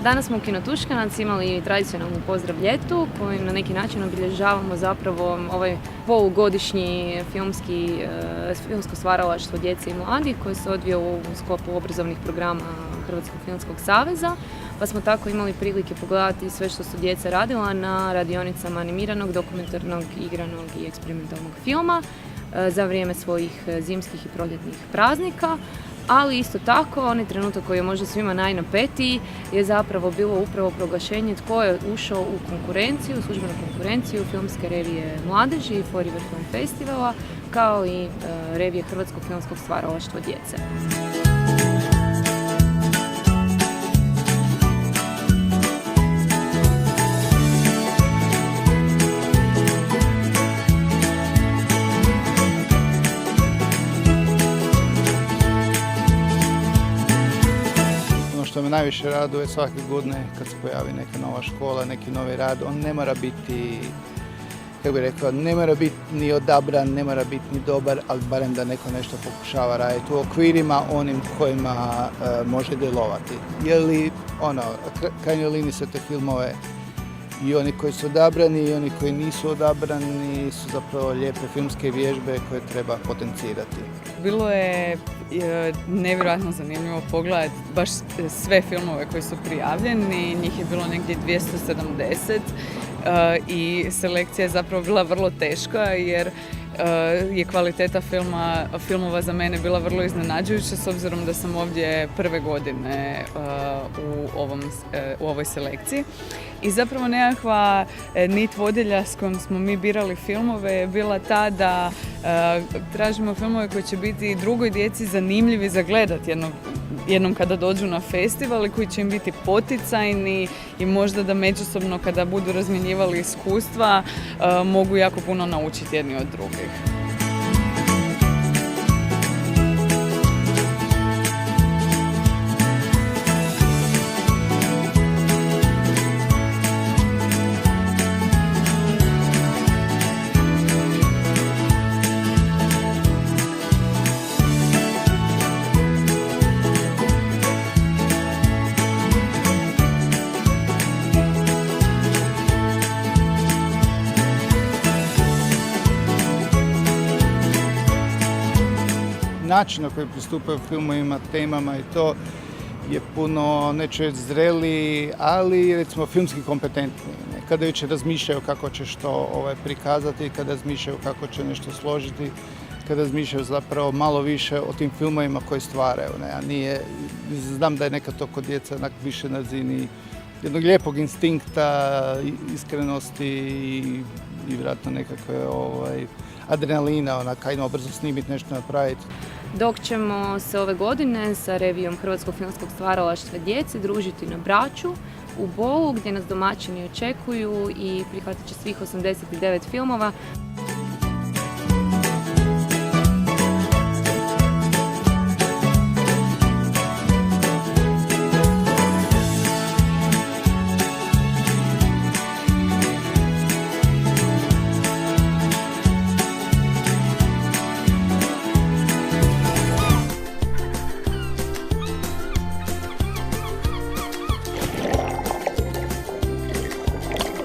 Danas smo u Kino Tuškanac imali tradicionalnu pozdrav ljetu kojim na neki način obilježavamo zapravo ovaj polugodišnji filmsko stvaralaštvo djece i mladih koji se odvija u sklopu obrazovnih programa Hrvatskog filmskog saveza. Pa smo tako imali prilike pogledati sve što su djeca radila na radionicama animiranog, dokumentarnog, igranog i eksperimentalnog filma za vrijeme svojih zimskih i proljetnih praznika. Ali isto tako, onaj trenutak koji je možda svima najnapetiji je zapravo bilo upravo proglašenje tko je ušao u konkurenciju, službenu konkurenciju filmske revije Mladeži i Forever Film Festivala, kao i revije Hrvatskog filmskog stvaralaštva djece. Što me najviše raduje svake godine kad se pojavi neka nova škola, neki novi rad, on ne mora biti, kako bih rekao, ne mora biti ni odabran, ne mora biti ni dobar, ali barem da neko nešto pokušava raditi u okvirima onim kojima može djelovati. Jer krajnjoj liniji sve te filmove i oni koji su odabrani i oni koji nisu odabrani su zapravo lijepe filmske vježbe koje treba potencirati. Bilo je nevjerojatno zanimljivo pogledati baš sve filmove koji su prijavljeni, njih je bilo negdje 270 i selekcija je zapravo bila vrlo teška jer je kvaliteta filmova za mene bila vrlo iznenađujuća s obzirom da sam ovdje prve godine u ovoj selekciji. I zapravo nekakva nit vodilja s kojom smo mi birali filmove je bila ta da tražimo filmove koji će biti drugoj djeci zanimljivi za gledat jednom kada dođu na festival i koji će im biti poticajni i možda da međusobno kada budu razmjenjivali iskustva mogu jako puno naučiti jedni od drugih. Način na koji pristupaju filmovima, temama i to je puno, neću reći zreli, ali recimo filmski kompetentni. Kada već razmišljaju kako će što prikazati, kada razmišljaju kako će nešto složiti, kada razmišljaju zapravo malo više o tim filmovima koji stvaraju. Znam da je nekad to kod djeca više na razini jednog lijepog instinkta, iskrenosti i vjerojatno nekakve adrenalina, kajno brzo snimiti, nešto napraviti. Dok ćemo se ove godine sa revijom Hrvatskog filmskog stvaralaštva djece družiti na Braču u Bolu gdje nas domaćini očekuju i prihvatit će svih 89 filmova.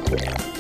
Yeah.